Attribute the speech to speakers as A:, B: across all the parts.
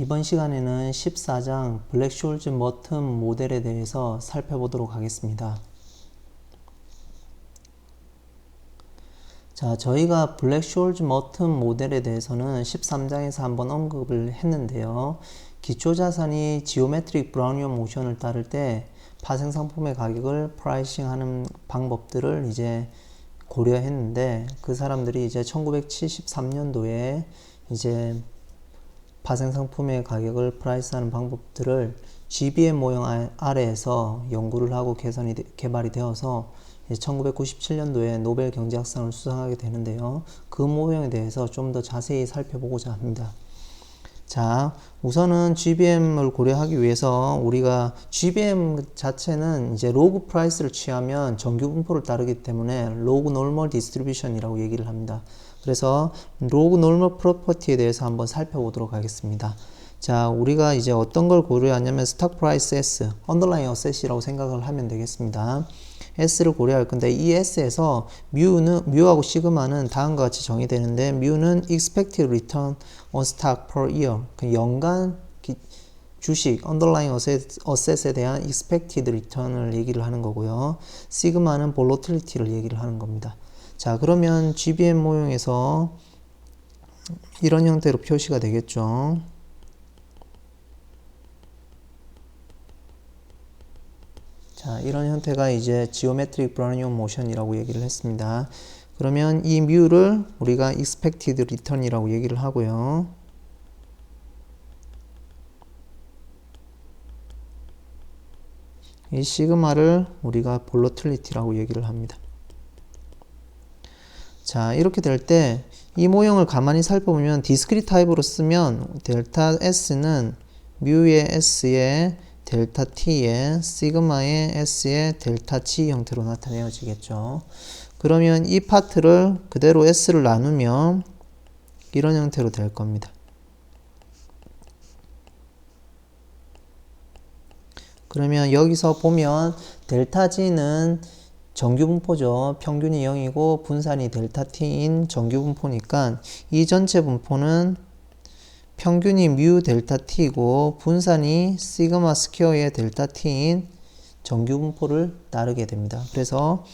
A: 이번 시간에는 14장 블랙쇼울즈 머튼 모델에 대해서 살펴보도록 하겠습니다. 자, 저희가 블랙쇼울즈 머튼 모델에 대해서는 13장에서 한번 언급을 했는데요. 기초자산이 지오메트릭 브라우니언 모션을 따를 때 파생상품의 가격을 프라이싱하는 방법들을 이제 고려했는데, 그 사람들이 이제 1973년도에 이제 파생상품의 가격을 프라이스하는 방법들을 GBM 모형 아래에서 연구를 하고 개발이 되어서 1997년도에 노벨 경제학상을 수상하게 되는데요. 그 모형에 대해서 좀 더 자세히 살펴보고자 합니다. 자, 우선은 GBM을 고려하기 위해서 우리가 GBM 자체는 이제 로그 프라이스를 취하면 정규 분포를 따르기 때문에 로그 노멀 디스트리뷰션이라고 얘기를 합니다. 그래서 로그 노멀 프로퍼티에 대해서 한번 살펴보도록 하겠습니다. 자, 우리가 이제 어떤 걸 고려하냐면 스탁 프라이스 S, 언더라잉 어셋이라고 생각을 하면 되겠습니다. S를 고려할 건데, 이 S에서 뮤하고 시그마는 다음과 같이 정의되는데, 뮤는 expected return on stock per year, 그 연간 주식 underlying asset에 대한 expected return을 얘기를 하는 거고요. 시그마는 volatility를 얘기를 하는 겁니다. 자, 그러면 GBM 모형에서 이런 형태로 표시가 되겠죠. 자, 이런 형태가 이제 지오메트릭 브라우니언 모션이라고 얘기를 했습니다. 그러면 이 뮤를 우리가 expected return이라고 얘기를 하고요. 이 시그마를 우리가 volatility라고 얘기를 합니다. 자, 이렇게 될 때 이 모형을 가만히 살펴보면 디스크리트 타입으로 쓰면 델타 S는 뮤의 S의 델타 T의 시그마의 S의 델타 G 형태로 나타내어지겠죠. 그러면 이 파트를 그대로 S를 나누면 이런 형태로 될 겁니다. 그러면 여기서 보면 델타 G는 정규분포죠. 평균이 0이고 분산이 델타 T인 정규분포니까 이 전체 분포는 평균이 뮤 델타 T이고 분산이 시그마 스퀘어의 델타 T인 정규분포를 따르게 됩니다. 그래서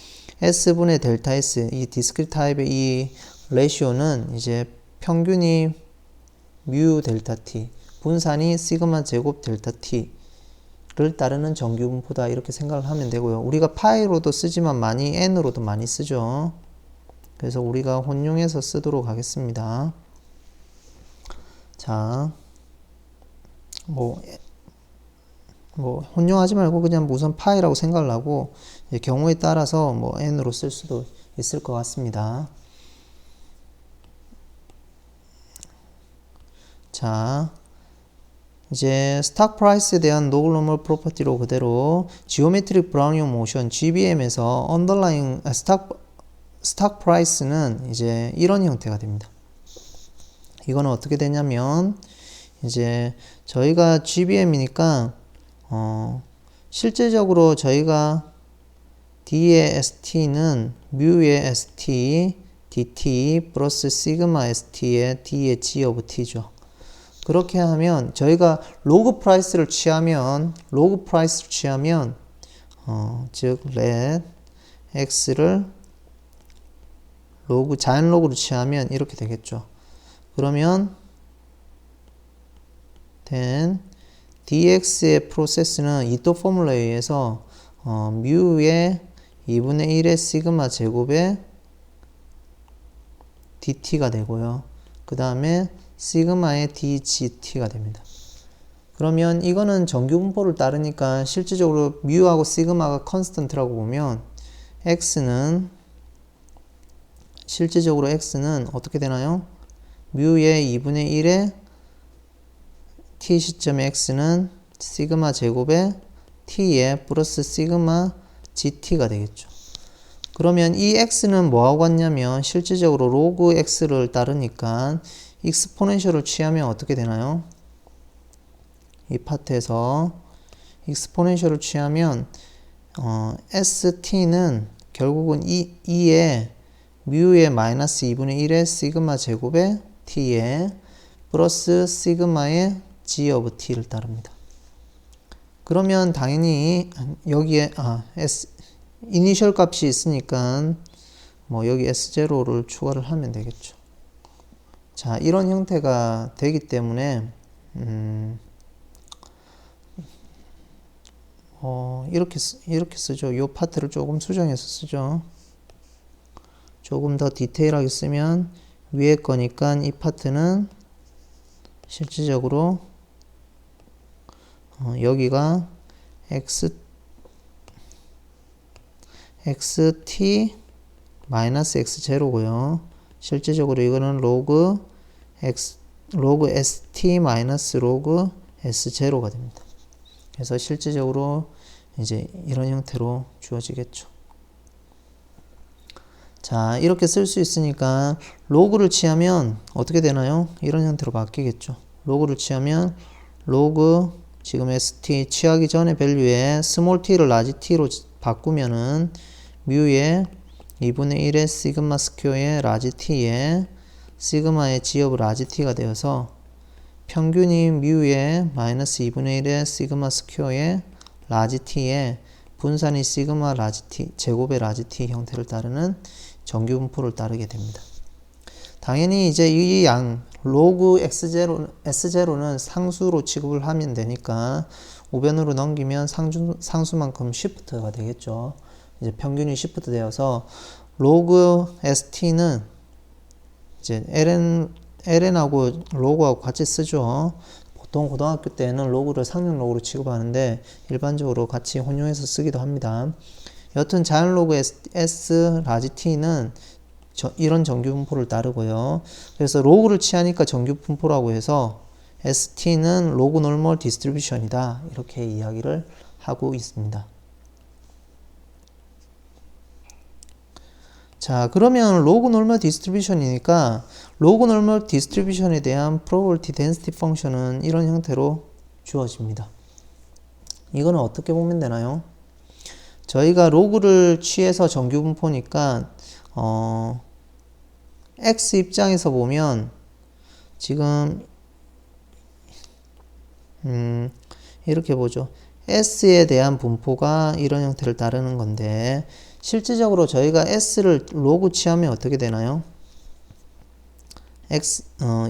A: S분의 델타 S, 이 디스크리트 타입의 이 레시오는 이제 평균이 뮤 델타 T, 분산이 시그마 제곱 델타 T 를 따르는 정규분포다, 이렇게 생각을 하면 되고요. 우리가 파이로도 쓰지만 많이 n으로도 많이 쓰죠. 그래서 우리가 혼용해서 쓰도록 하겠습니다. 자, 뭐 혼용하지 말고 그냥 우선 파이라고 생각을 하고 경우에 따라서 뭐 n으로 쓸 수도 있을 것 같습니다. 자, 이제 스탁 프라이스에 대한 노멀 프로퍼티로 그대로 지오메트릭 브라우니언 모션 GBM에서 언더라잉 스탁 프라이스는 이제 이런 형태가 됩니다. 이거는 어떻게 되냐면 이제 저희가 GBM이니까 실제적으로 저희가 D의 ST는 뮤의 ST DT 플러스 시그마 ST의 D의 G 오브 T죠. 그렇게 하면 저희가 로그 프라이스를 취하면 즉 let x를 로그 자연 로그로 취하면 이렇게 되겠죠. 그러면 then dx의 프로세스는 이토 포뮬러에 의해서 뮤의 2분의 1의 시그마 제곱의 dt가 되고요. 그 다음에 시그마의 dgt가 됩니다. 그러면 이거는 정규분포를 따르니까 실질적으로 뮤하고 시그마가 컨스턴트라고 보면 실질적으로 x는 어떻게 되나요? 뮤의 2분의 1의 t 시점의 x는 시그마 제곱의 t의 플러스 시그마 gt가 되겠죠. 그러면 이 x는 뭐하고 같냐면 실질적으로 로그 x를 따르니까 익스포넨셜을 취하면 어떻게 되나요? 이 파트에서 익스포넨셜을 취하면 ST는 결국은 2의 뮤의 마이너스 2분의 1의 시그마 제곱의 T에 플러스 시그마의 g of t를 따릅니다. 그러면 당연히 여기에 이니셜 값이 있으니까 뭐 여기 S0를 추가를 하면 되겠죠. 자, 이런 형태가 되기 때문에 이렇게 쓰죠. 이 파트를 조금 수정해서 쓰죠. 조금 더 디테일하게 쓰면 위에 거니까 이 파트는 실질적으로 여기가 xt 마이너스 x0고요. 실질적으로 이거는 로그 st 마이너스 로그 s0가 됩니다. 그래서 실질적으로 이제 이런 형태로 주어지겠죠. 자, 이렇게 쓸 수 있으니까 로그를 취하면 어떻게 되나요? 이런 형태로 바뀌겠죠. 로그를 취하면 로그 지금 st 취하기 전에 밸류에 스몰 t를 라지 t로 바꾸면은 뮤의 2분의 1의 시그마 스퀘어의 라지 t에 시그마의 g업 라지 t가 되어서 평균이 뮤의 마이너스 2분의 1의 시그마 스퀘어의 라지 t에 분산이 시그마 라지 t 제곱의 라지 t 형태를 따르는 정규 분포를 따르게 됩니다. 당연히 이제 이 로그 S0는 상수로 취급을 하면 되니까 우변으로 넘기면 상수만큼 시프트가 되겠죠. 이제 평균이 시프트 되어서 로그 ST는 이제 ln하고 로그하고 같이 쓰죠. 보통 고등학교 때는 로그를 상용 로그로 취급하는데 일반적으로 같이 혼용해서 쓰기도 합니다. 여튼 자연 로그 S 라지 T는 이런 정규 분포를 따르고요. 그래서 로그를 취하니까 정규 분포라고 해서 ST는 로그 노멀 디스트리뷰션이다. 이렇게 이야기를 하고 있습니다. 자, 그러면 로그 노멀 디스트리뷰션이니까 로그 노멀 디스트리뷰션에 대한 probability density 펑션은 이런 형태로 주어집니다. 이거는 어떻게 보면 되나요? 저희가 로그를 취해서 정규 분포니까 x 입장에서 보면 지금 이렇게 보죠. s에 대한 분포가 이런 형태를 따르는 건데 실질적으로 저희가 s를 로그 취하면 어떻게 되나요?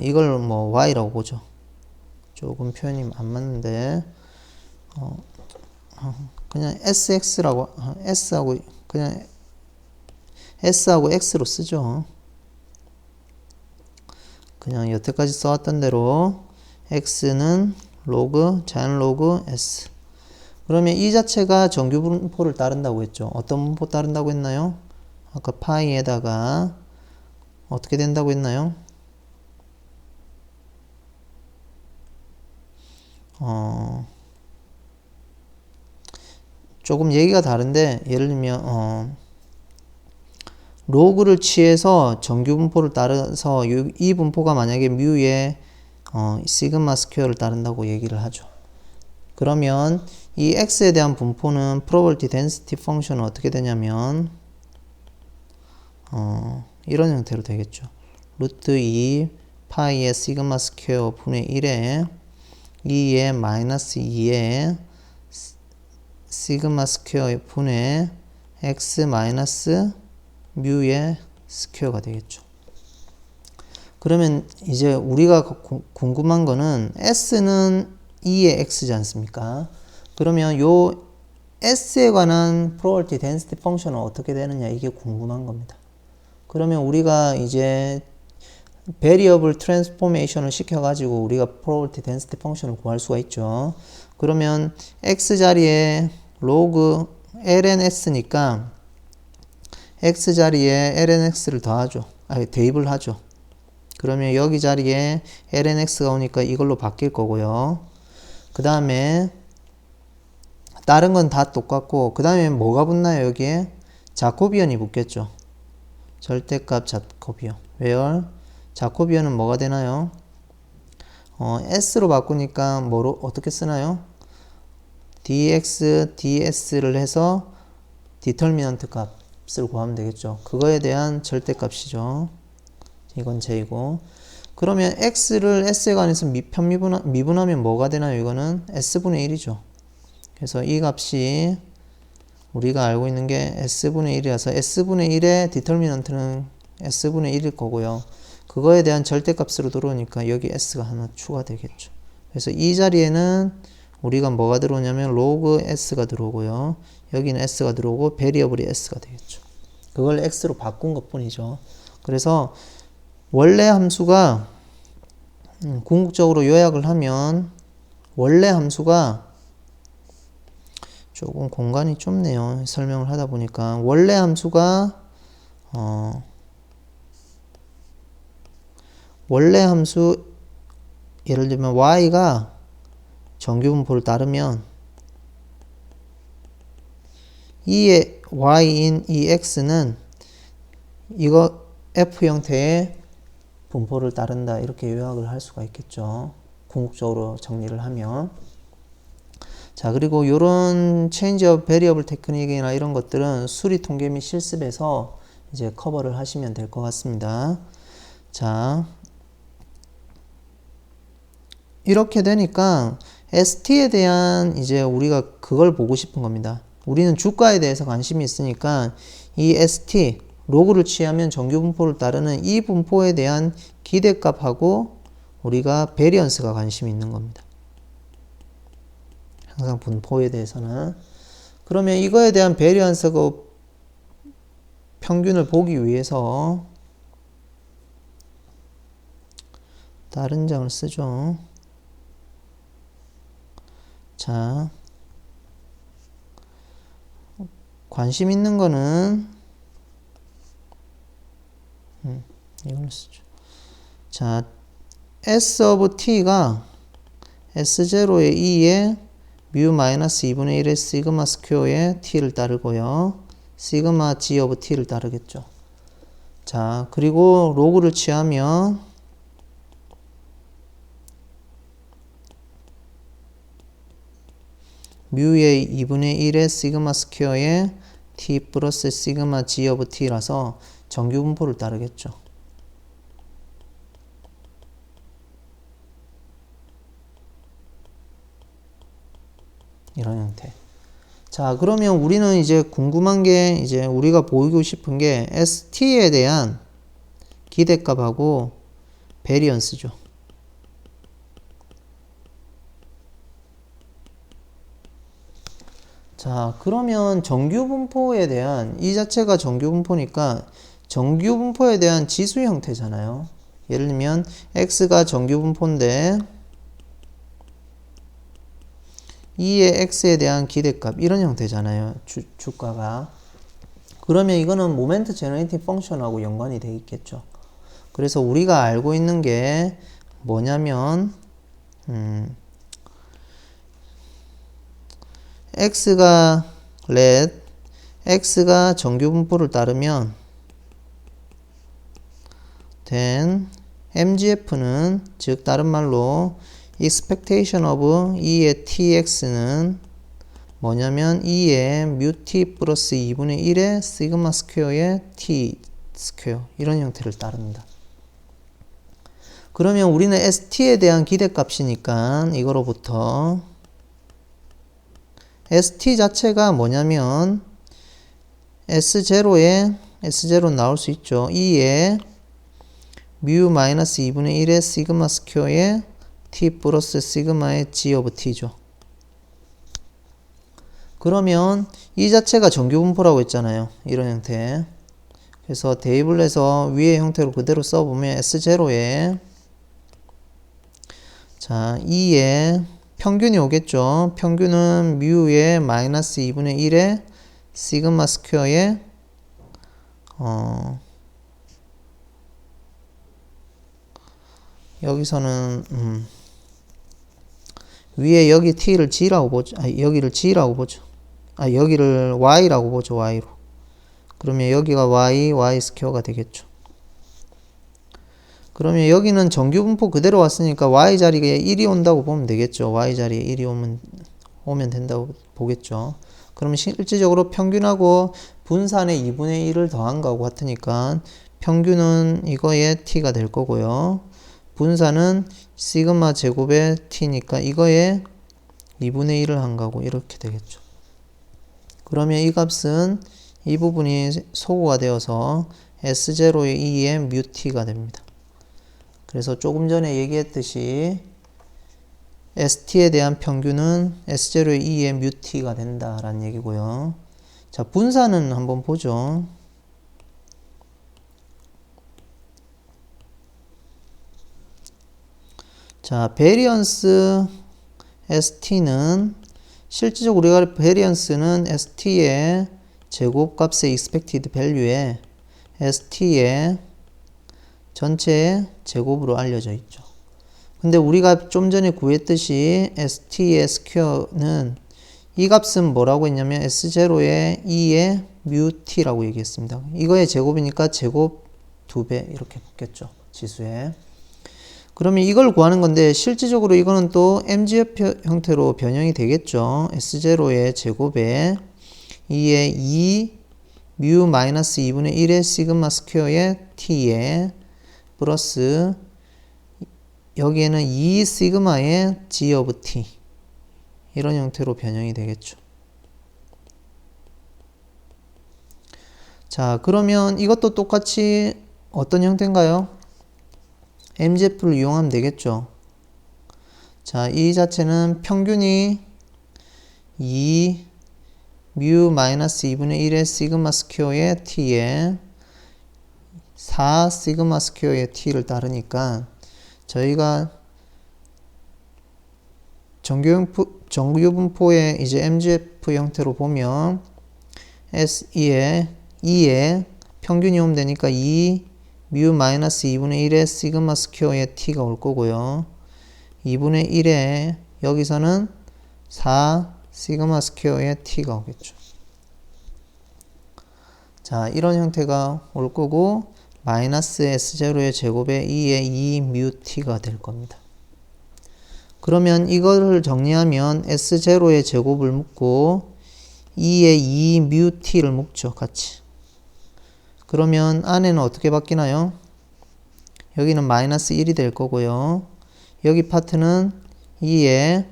A: 이걸 뭐 y라고 보죠. 조금 표현이 안 맞는데 그냥 sx라고 s하고 그냥 s하고 x로 쓰죠. 그냥 여태까지 써왔던 대로 x는 로그 자연 로그 s. 그러면 이 자체가 정규 분포를 따른다고 했죠. 어떤 분포 따른다고 했나요? 아까 파이에다가 어떻게 된다고 했나요? 조금 얘기가 다른데 예를 들면 로그를 취해서 정규 분포를 따라서 이 분포가 만약에 뮤의 시그마 스퀘어를 따른다고 얘기를 하죠. 그러면 이 x에 대한 분포는 probability density 펑션은 어떻게 되냐면 이런 형태로 되겠죠. 루트 2 파이의 시그마 스퀘어 분의 1에 2의 마이너스 2의 시그마 스퀘어 분의 x 마이너스 뮤의 스퀘어가 되겠죠. 그러면 이제 우리가 궁금한 거는 s는 2의 x지 않습니까? 그러면 요 s에 관한 probability density 펑션은 어떻게 되느냐 이게 궁금한 겁니다. 그러면 우리가 이제 variable transformation을 시켜가지고 우리가 probability density 펑션을 구할 수가 있죠. 그러면 x 자리에 log lns니까 x 자리에 lnx를 더하죠. 대입을 하죠. 그러면 여기 자리에 lnx가 오니까 이걸로 바뀔 거고요. 그 다음에 다른 건 다 똑같고 그 다음에 뭐가 붙나요? 여기에 자코비언이 붙겠죠. 절대값 자코비언. where 자코비언은 뭐가 되나요? s로 바꾸니까 뭐로 어떻게 쓰나요? dx, ds를 해서 디터미넌트 값을 구하면 되겠죠. 그거에 대한 절대값이죠. 이건 j고 그러면 x를 s에 관해서 미분하면 뭐가 되나요? 이거는 s분의 1이죠. 그래서 이 값이 우리가 알고 있는 게 s분의 1이라서 s분의 1의 디터미넌트는 s분의 1일 거고요. 그거에 대한 절대값으로 들어오니까 여기 s가 하나 추가되겠죠. 그래서 이 자리에는 우리가 뭐가 들어오냐면 로그 s가 들어오고요. 여기는 s가 들어오고 베리어블이 s가 되겠죠. 그걸 x로 바꾼 것 뿐이죠. 그래서 원래 함수가 궁극적으로 요약을 하면 원래 함수가 조금 공간이 좁네요. 설명을 하다 보니까 원래 함수가 원래 함수 예를 들면 y가 정규분포를 따르면 이의 y인 이 x는 이거 f 형태의 분포를 따른다 이렇게 요약을 할 수가 있겠죠. 궁극적으로 정리를 하면. 자, 그리고 요런 체인지 오브 베리어블 테크닉이나 이런 것들은 수리 통계 및 실습에서 이제 커버를 하시면 될 것 같습니다. 자, 이렇게 되니까 ST에 대한 이제 우리가 그걸 보고 싶은 겁니다. 우리는 주가에 대해서 관심이 있으니까 이 ST 로그를 취하면 정규 분포를 따르는 이 분포에 대한 기대값하고 우리가 베리언스가 관심이 있는 겁니다. 항상 분포에 대해서는. 그러면 이거에 대한 베리언스하고 평균을 보기 위해서 다른 장을 쓰죠. 자, 관심 있는 거는 이걸 쓰죠. 자, S of t가 S0의 2에 뮤 마이너스 2분의 1의 시그마 스퀘어의 t를 따르고요. 시그마 g of t를 따르겠죠. 자, 그리고 로그를 취하면 뮤의 2분의 1의 시그마 스퀘어의 t 플러스 시그마 g of t라서 정규 분포를 따르겠죠. 이런 형태. 자, 그러면 우리는 이제 궁금한 게 이제 우리가 보이고 싶은 게 ST에 대한 기대값하고 베리언스죠. 자, 그러면 정규 분포에 대한 이 자체가 정규 분포니까 정규 분포에 대한 지수 형태잖아요. 예를 들면 x가 정규 분포인데 2의 x에 대한 기대값 이런 형태잖아요. 주가가. 그러면 이거는 모멘트 제너레이팅 펑션하고 연관이 되어 있겠죠. 그래서 우리가 알고 있는 게 뭐냐면 x가 let x가 정규 분포를 따르면 then MGF는 즉 다른 말로 expectation of 2의 tx는 뭐냐면 2의 뮤t 플러스 2분의 1의 시그마 스퀘어의 t 스퀘어 이런 형태를 따릅니다. 그러면 우리는 ST에 대한 기대값이니까 이거로부터 ST 자체가 뭐냐면 S0 나올 수 있죠. 2의 뮤 마이너스 2분의 1의 시그마 스퀘어의 t 플러스 시그마의 g of t죠. 그러면 이 자체가 정규 분포라고 했잖아요. 이런 형태. 그래서 테이블에서 위의 형태로 그대로 써보면 S0에 자 2의 평균이 오겠죠. 평균은 뮤의 마이너스 2분의 1의 시그마 스퀘어의 여기서는 위에 여기 t를 g라고 보죠. 여기를 g라고 보죠. 여기를 y라고 보죠. y로. 그러면 여기가 y 스퀘어가 되겠죠. 그러면 여기는 정규 분포 그대로 왔으니까 y 자리에 1이 온다고 보면 되겠죠. y 자리에 1이 오면 된다고 보겠죠. 그러면 실질적으로 평균하고 분산의 2분의 1을 더한 거하고 같으니까 평균은 이거에 t가 될 거고요. 분사는 시그마 제곱의 t니까 이거에 2분의 1을 한 거고 이렇게 되겠죠. 그러면 이 값은 이 부분이 소구가 되어서 S0의 2의 뮤 t가 됩니다. 그래서 조금 전에 얘기했듯이 ST에 대한 평균은 S0의 2의 뮤 t가 된다라는 얘기고요. 자, 분사는 한번 보죠. 자, 베리언스 ST는 실질적으로 우리가 베리언스는 ST의 제곱값의 expected value에 ST의 전체 제곱으로 알려져 있죠. 근데 우리가 좀 전에 구했듯이 ST의 스퀘어는 이 값은 뭐라고 했냐면 S0의 2의 뮤 t라고 얘기했습니다. 이거의 제곱이니까 제곱 2배 이렇게 붙겠죠. 지수에. 그러면 이걸 구하는 건데 실질적으로 이거는 또 MGF 형태로 변형이 되겠죠. S0의 제곱에 2의 2 뮤 마이너스 2분의 1의 시그마 스퀘어의 t에 플러스 여기에는 2 시그마의 g of t 이런 형태로 변형이 되겠죠. 자, 그러면 이것도 똑같이 어떤 형태인가요? MGF를 이용하면 되겠죠. 자, 이 자체는 평균이 2 뮤 마이너스 2분의 1의 시그마 스퀘어의 t에 4 시그마 스퀘어의 t를 따르니까 저희가 정규분포의 이제 MGF 형태로 보면 S2에 평균이 오면 되니까 2 뮤 마이너스 2분의 1의 시그마 스퀘어의 t가 올 거고요. 2분의 1에 여기서는 4 시그마 스퀘어의 t가 오겠죠. 자, 이런 형태가 올 거고 마이너스 S0의 제곱에 2의 2 뮤 t가 될 겁니다. 그러면 이거를 정리하면 S0의 제곱을 묶고 2의 2 뮤 t를 묶죠. 같이. 그러면 안에는 어떻게 바뀌나요? 여기는 마이너스 1이 될 거고요. 여기 파트는 2에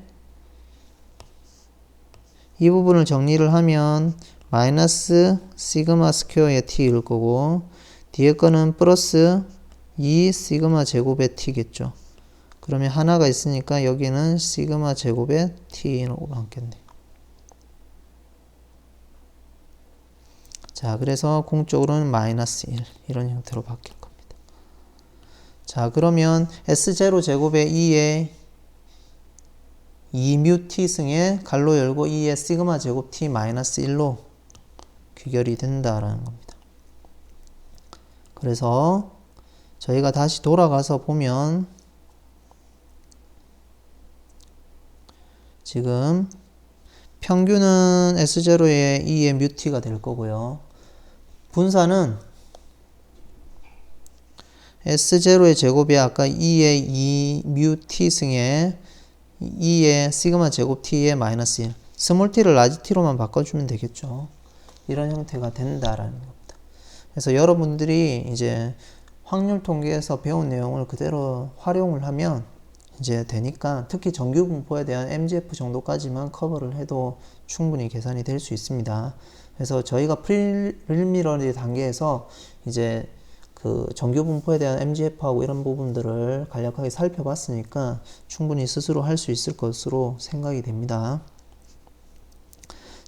A: 이 부분을 정리를 하면 마이너스 시그마 스퀘어의 t일 거고 뒤에 거는 플러스 2 시그마 제곱의 t겠죠. 그러면 하나가 있으니까 여기는 시그마 제곱의 t로 남겠네요. 자, 그래서 공적으로는 마이너스 1 이런 형태로 바뀔 겁니다. 자, 그러면 S0 제곱의 2의 2뮤 t 승에 갈로 열고 2의 시그마 제곱 t 마이너스 1로 귀결이 된다라는 겁니다. 그래서 저희가 다시 돌아가서 보면 지금 평균은 S0의 2의 뮤 t가 될 거고요. 분사는 S0의 제곱이 아까 2의 2 뮤 t 승에 2의 시그마 제곱 t의 마이너스 1 스몰 t를 라지 t로만 바꿔주면 되겠죠. 이런 형태가 된다라는 겁니다. 그래서 여러분들이 이제 확률 통계에서 배운 내용을 그대로 활용을 하면 이제 되니까 특히 정규 분포에 대한 MGF 정도까지만 커버를 해도 충분히 계산이 될 수 있습니다. 그래서 저희가 프리리미너리 단계에서 이제 그 정규 분포에 대한 MGF하고 이런 부분들을 간략하게 살펴봤으니까 충분히 스스로 할 수 있을 것으로 생각이 됩니다.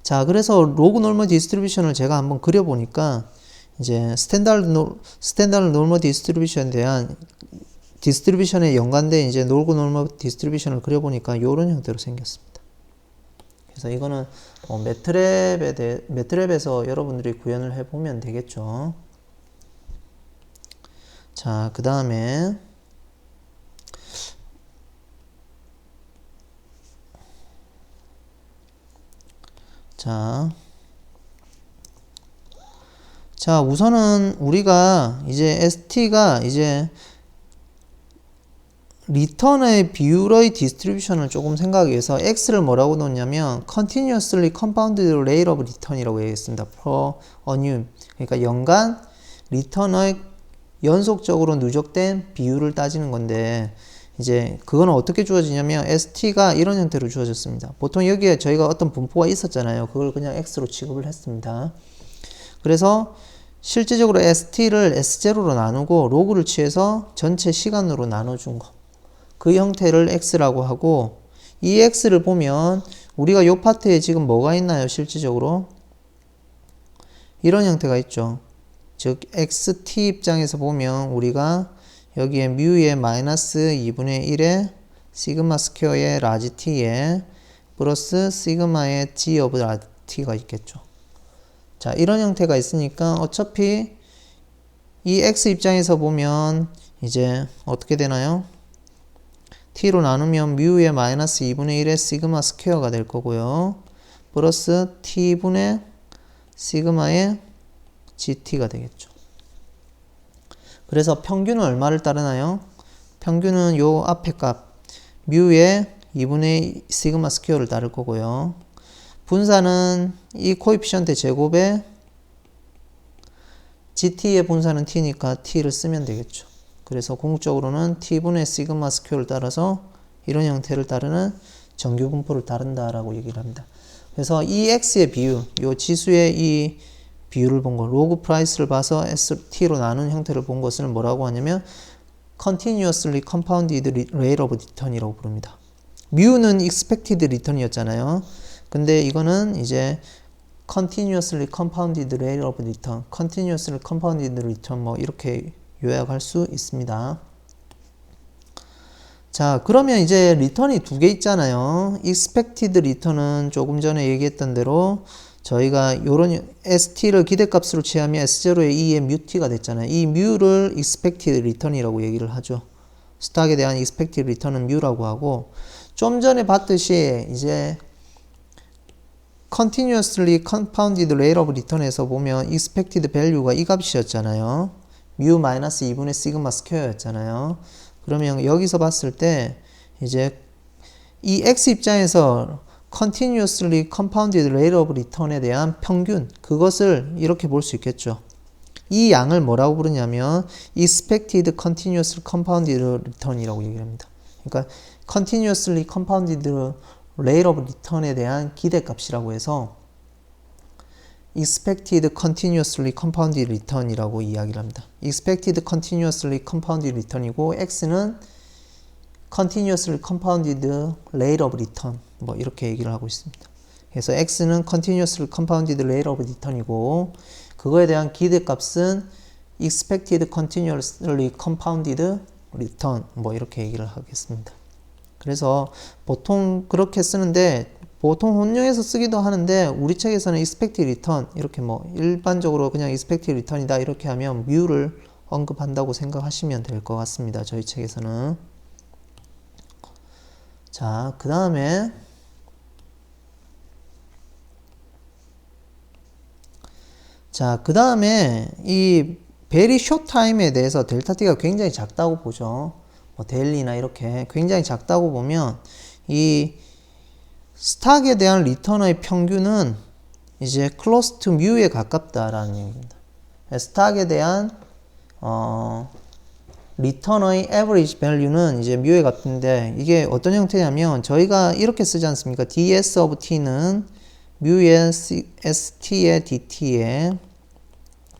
A: 자, 그래서 로그 노멀 디스트리뷰션을 제가 한번 그려보니까 이제 스탠다드 노멀 디스트리뷰션에 대한 디스트리뷰션에 연관된 이제 로그 노멀 디스트리뷰션을 그려보니까 이런 형태로 생겼습니다. 그래서 이거는 매트랩에서 여러분들이 구현을 해보면 되겠죠. 자, 그 다음에 자, 우선은 우리가 이제 ST가 이제 리턴의 비율의 디스트리뷰션을 조금 생각해서 X를 뭐라고 놓냐면 continuously compounded rate of return이라고 얘기했습니다. per annum. 그러니까 연간 리턴의 연속적으로 누적된 비율을 따지는 건데 이제 그거는 어떻게 주어지냐면 st가 이런 형태로 주어졌습니다. 보통 여기에 저희가 어떤 분포가 있었잖아요. 그걸 그냥 x로 취급을 했습니다. 그래서 실제적으로 st를 s0로 나누고 로그를 취해서 전체 시간으로 나눠준 거. 그 형태를 x라고 하고 이 x를 보면 우리가 이 파트에 지금 뭐가 있나요? 실질적으로 이런 형태가 있죠. 즉 xt 입장에서 보면 우리가 여기에 뮤의 마이너스 2분의 1에 시그마 스퀘어의 라지 t에 플러스 시그마의 g 오브 라지 t가 있겠죠. 자, 이런 형태가 있으니까 어차피 이 x 입장에서 보면 이제 어떻게 되나요? t로 나누면 뮤의 마이너스 2분의 1의 시그마 스퀘어가 될 거고요. 플러스 t분의 시그마의 GT가 되겠죠. 그래서 평균은 얼마를 따르나요? 평균은 요 앞에 값 뮤의 2분의 시그마 스퀘어를 따를 거고요. 분사는 이 코에피션트 제곱에 GT의 분사는 T니까 T를 쓰면 되겠죠. 그래서 궁극적으로는 T분의 시그마 스퀘어를 따라서 이런 형태를 따르는 정규 분포를 따른다라고 얘기를 합니다. 그래서 이 X의 비율, 요 지수의 이 비율을 본 거, 로그 프라이스를 봐서 ST로 나눈 형태를 본 것을 뭐라고 하냐면 Continuously Compounded Rate of Return이라고 부릅니다. 뮤는 Expected Return이었잖아요. 근데 이거는 이제 Continuously Compounded Rate of Return, Continuously Compounded Return 뭐 이렇게 요약할 수 있습니다. 자, 그러면 이제 리턴이 두 개 있잖아요. Expected Return은 조금 전에 얘기했던 대로 저희가 요런 ST를 기대값으로 취하면 S0의 2의 뮤T가 됐잖아요. 이 뮤를 expected return이라고 얘기를 하죠. 스탁에 대한 expected return은 뮤라고 하고 좀 전에 봤듯이 이제 continuously compounded rate of return에서 보면 expected value가 이 값이었잖아요. 뮤 마이너스 2분의 시그마 스퀘어였잖아요. 그러면 여기서 봤을 때 이제 이 x 입장에서 continuously compounded rate of return에 대한 평균, 그것을 이렇게 볼 수 있겠죠. 이 양을 뭐라고 부르냐면 expected continuous compounded return이라고 얘기를 합니다. 그러니까 continuously compounded rate of return에 대한 기대값이라고 해서 expected continuously compounded return이라고 이야기를 합니다. expected continuously compounded return이고 x는 continuously compounded rate of return 뭐 이렇게 얘기를 하고 있습니다. 그래서 x는 continuously compounded rate of return이고 그거에 대한 기대값은 expected continuously compounded return 뭐 이렇게 얘기를 하겠습니다. 그래서 보통 그렇게 쓰는데 보통 혼용해서 쓰기도 하는데 우리 책에서는 expected return 이렇게 뭐 일반적으로 그냥 expected return이다 이렇게 하면 뮤를 언급한다고 생각하시면 될 것 같습니다. 저희 책에서는. 자, 그 다음에 이 very short time에 대해서 델타 t가 굉장히 작다고 보죠. 뭐 데일리나 이렇게 굉장히 작다고 보면 이 스탁에 대한 리턴의 평균은 이제 close to mu에 가깝다라는 얘기입니다. 스탁에 대한 리턴의 average value는 이제 뮤에 같은데 이게 어떤 형태냐면 저희가 이렇게 쓰지 않습니까? ds of t는 뮤의 st의 dt에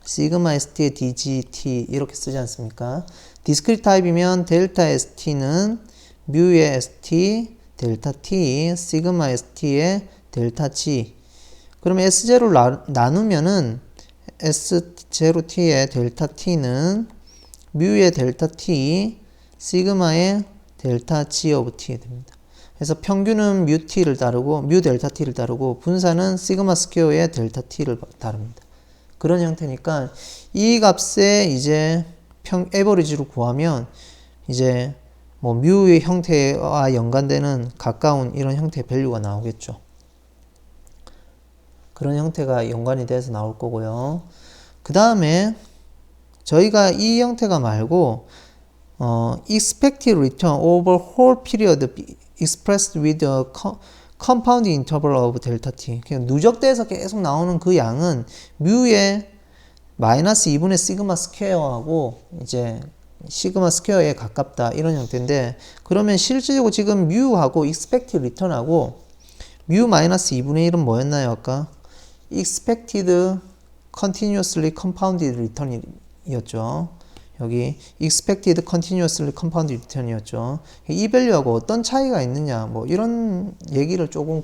A: 시그마 st의 dgt 이렇게 쓰지 않습니까? discrete 타입이면 델타 st는 뮤의 st 델타 t 시그마 st의 델타 g 그러면 s0를 나누면은 s0t의 델타 t는 뮤의 델타 t, 시그마의 델타 g 오브 t 됩니다. 그래서 평균은 뮤 t를 따르고 뮤 델타 t를 따르고 분사는 시그마 스퀘어의 델타 t를 따릅니다. 그런 형태니까 이 값에 이제 에버리지로 구하면 이제 뭐 뮤의 형태와 연관되는 가까운 이런 형태의 밸류가 나오겠죠. 그런 형태가 연관이 돼서 나올 거고요. 그 다음에 저희가 이 형태가 말고 expected return over whole period expressed with a compound interval of delta t. 그냥 누적돼서 계속 나오는 그 양은 뮤의 마이너스 2분의 시그마 스퀘어하고 이제 시그마 스퀘어에 가깝다 이런 형태인데, 그러면 실질적으로 지금 뮤하고 expected return하고 뮤 마이너스 2분의 1은 뭐였나요 아까? expected continuously compounded return이었죠. 여기 expected continuously compounded return이었죠. 이 밸류하고 어떤 차이가 있느냐 뭐 이런 얘기를 조금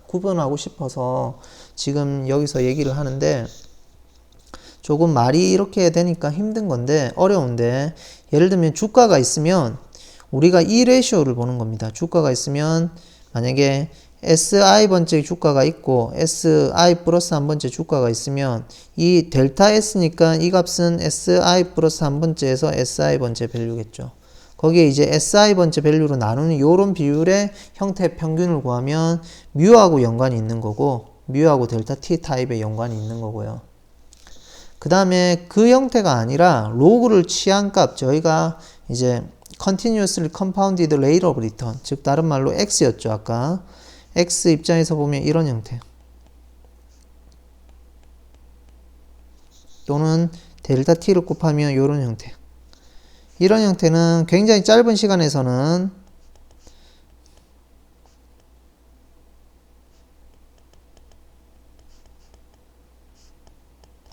A: 구분하고 싶어서 지금 여기서 얘기를 하는데, 조금 말이 이렇게 되니까 힘든 건데, 어려운데, 예를 들면 주가가 있으면 우리가 이 레이쇼를 보는 겁니다. 주가가 있으면 만약에 SI 번째 주가가 있고 SI 플러스 한 번째 주가가 있으면 이 델타 S니까 이 값은 SI 플러스 한 번째에서 SI 번째 밸류겠죠. 거기에 이제 SI 번째 밸류로 나누는 요런 비율의 형태의 평균을 구하면 뮤하고 연관이 있는 거고, 뮤하고 델타 T 타입의 연관이 있는 거고요. 그 다음에 그 형태가 아니라 로그를 취한 값, 저희가 이제 continuously compounded rate of return, 즉 다른 말로 X였죠 아까. X 입장에서 보면 이런 형태, 또는 델타 T를 곱하면 이런 형태. 이런 형태는 굉장히 짧은 시간에서는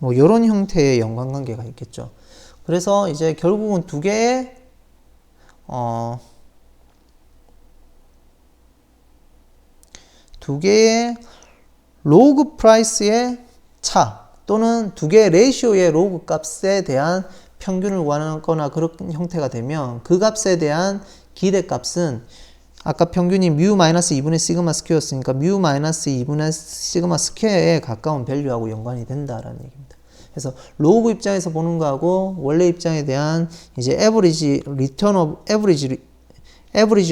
A: 뭐 이런 형태의 연관관계가 있겠죠. 그래서 이제 결국은 두 개의 로그 프라이스의 차, 또는 두 개의 레이쇼의 로그 값에 대한 평균을 구하거나 그런 형태가 되면 그 값에 대한 기대값은 아까 평균이 뮤 마이너스 2분의 시그마 스퀘어였으니까 뮤 마이너스 2분의 시그마 스퀘어에 가까운 밸류하고 연관이 된다라는 얘기입니다. 그래서 로그 입장에서 보는 거하고 원래 입장에 대한 이제 에버리지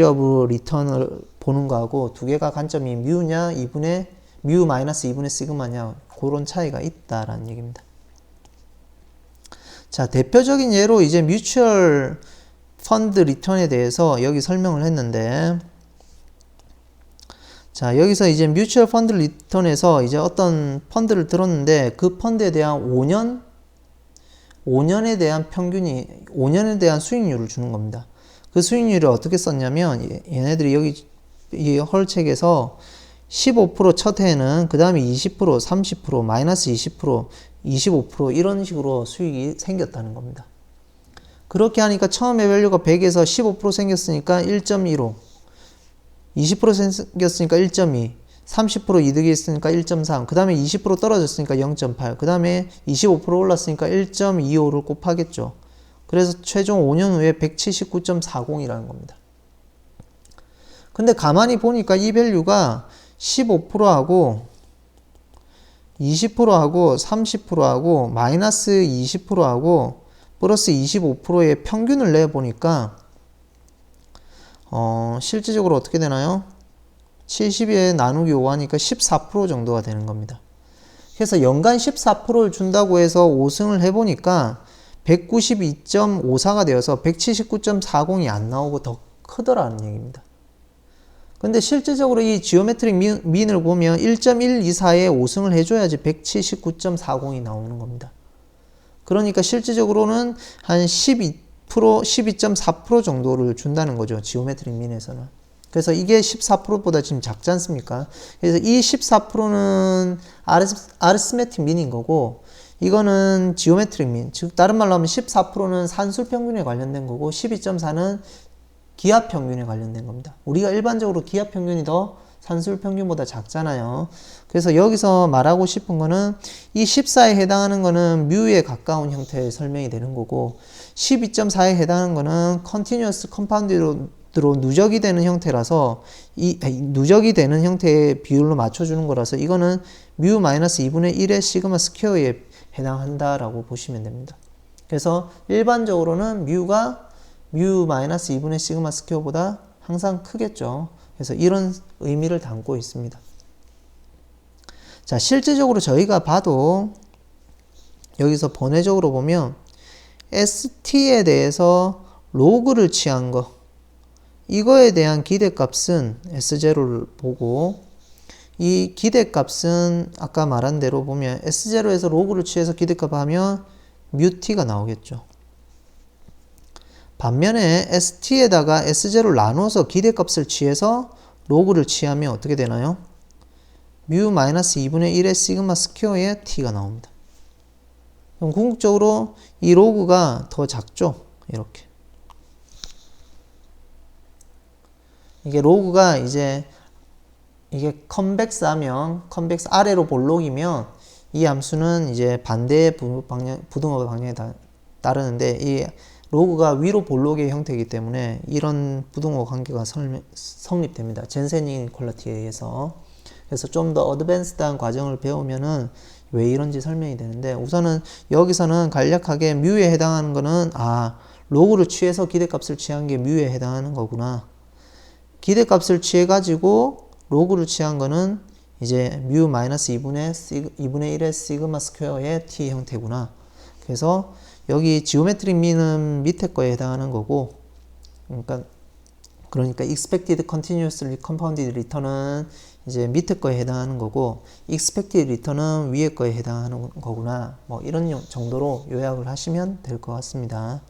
A: 오브 리턴을 보는 거하고 두 개가 관점이 뮤냐 뮤 마이너스 2분의 시그마냐 그런 차이가 있다라는 얘기입니다. 자, 대표적인 예로 이제 뮤추얼 펀드 리턴에 대해서 여기 설명을 했는데, 자, 여기서 이제 뮤추얼 펀드 리턴에서 이제 어떤 펀드를 들었는데 그 펀드에 대한 5년에 대한 평균이, 5년에 대한 수익률을 주는 겁니다. 그 수익률을 어떻게 썼냐면 얘네들이 여기 이 헐책에서 15% 첫 해에는, 그 다음에 20%, 30%, 마이너스 20%, 25% 이런 식으로 수익이 생겼다는 겁니다. 그렇게 하니까 처음에 밸류가 100에서 15% 생겼으니까 1.15, 20% 생겼으니까 1.2, 30% 이득이 있으니까 1.3, 그 다음에 20% 떨어졌으니까 0.8, 그 다음에 25% 올랐으니까 1.25를 곱하겠죠. 그래서 최종 5년 후에 179.40이라는 겁니다. 근데 가만히 보니까 이 밸류가 15%하고 20%하고 30%하고 마이너스 20%하고 플러스 25%의 평균을 내보니까 실질적으로 어떻게 되나요? 70에 나누기 5 하니까 14% 정도가 되는 겁니다. 그래서 연간 14%를 준다고 해서 5승을 해보니까 192.54가 되어서 179.40이 안 나오고 더 크더라는 얘기입니다. 근데 실질적으로 이 지오메트릭 민을 보면 1.124에 5승을 해줘야지 179.40이 나오는 겁니다. 그러니까 실질적으로는 한 12.4% 정도를 준다는 거죠. 지오메트릭 민에서는. 그래서 이게 14%보다 지금 작지 않습니까? 그래서 이 14%는 아리스메틱 민인 거고, 이거는 지오메트릭 민. 즉 다른 말로 하면 14%는 산술 평균에 관련된 거고 12.4는 기하 평균에 관련된 겁니다. 우리가 일반적으로 기하 평균이 더 산술 평균보다 작잖아요. 그래서 여기서 말하고 싶은 거는 이 14에 해당하는 거는 뮤에 가까운 형태의 설명이 되는 거고, 12.4에 해당하는 거는 컨티뉴어스 컴파운드로 누적이 되는 형태라서 이 누적이 되는 형태의 비율로 맞춰주는 거라서 이거는 뮤 마이너스 2분의 1의 시그마 스퀘어에 해당한다라고 보시면 됩니다. 그래서 일반적으로는 뮤가 뮤 마이너스 2분의 시그마 스퀘어보다 항상 크겠죠. 그래서 이런 의미를 담고 있습니다. 자, 실질적으로 저희가 봐도 여기서 번외적으로 보면 ST에 대해서 로그를 취한 거, 이거에 대한 기대값은 S0를 보고, 이 기대값은 아까 말한 대로 보면 S0에서 로그를 취해서 기대값 하면 뮤t가 나오겠죠. 반면에 ST에다가 S0를 나눠서 기대값을 취해서 로그를 취하면 어떻게 되나요? 뮤 마이너스 2분의 1의 시그마 스퀘어의 t가 나옵니다. 그럼 궁극적으로 이 로그가 더 작죠? 이렇게. 이게 로그가 이게 컨벡스 하면, 컨벡스 아래로 볼록이면 이 함수는 이제 반대의 부등호 방향에 따르는데 이 로그가 위로 볼록의 형태이기 때문에 이런 부등호 관계가 성립됩니다. 젠센 이니퀄리티에 의해서. 그래서 좀 더 어드밴스드한 과정을 배우면은 왜 이런지 설명이 되는데 우선은 여기서는 간략하게 뮤에 해당하는 거는 로그를 취해서 기대값을 취한 게 뮤에 해당하는 거구나. 기대값을 취해가지고 로그를 취한 거는 이제 뮤 마이너스 2분의 1의 시그마 스퀘어의 t 형태구나. 그래서 여기 지오메트릭 미는 밑에 거에 해당하는 거고, 그러니까 expected continuously compounded return은 이제 밑에 거에 해당하는 거고, expected return은 위에 거에 해당하는 거구나. 뭐 이런 정도로 요약을 하시면 될 것 같습니다.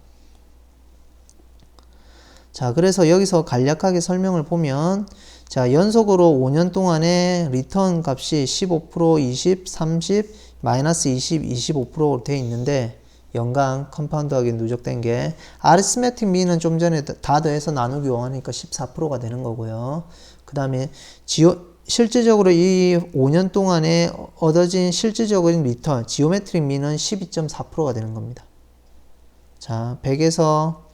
A: 자, 그래서 여기서 간략하게 설명을 보면, 자, 연속으로 5년 동안에 리턴 값이 15%, 20, 30, 마이너스 20, 25%로 되어 있는데, 연간 컴파운드하게 누적된 게, 아리스메틱 미는 좀 전에 다 더해서 나누기 5하니까 14%가 되는 거고요. 그 다음에 실질적으로 이 5년 동안에 얻어진 실질적인 리턴, 지오메트릭 미는 12.4%가 되는 겁니다. 자, 100에서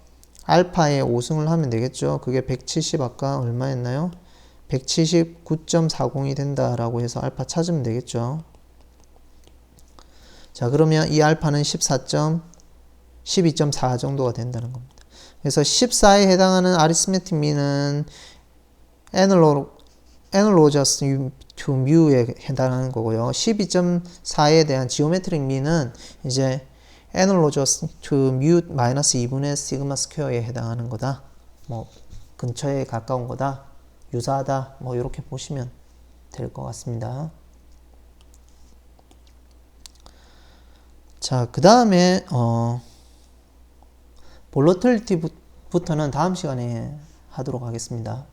A: 알파에 5승을 하면 되겠죠. 그게 170 아까 얼마였나요? 179.40이 된다라고 해서 알파 찾으면 되겠죠. 자, 그러면 이 알파는 12.4 정도가 된다는 겁니다. 그래서 14에 해당하는 아리스메틱 미는 analogous to mu에 해당하는 거고요. 12.4에 대한 지오메트릭 미는 이제 analogous to mu 마이너스 2분의 시그마 스퀘어에 해당하는 거다. 뭐 근처에 가까운 거다. 유사하다. 뭐 이렇게 보시면 될 것 같습니다. 자, 그 다음에 볼러틸리티부터는 다음 시간에 하도록 하겠습니다.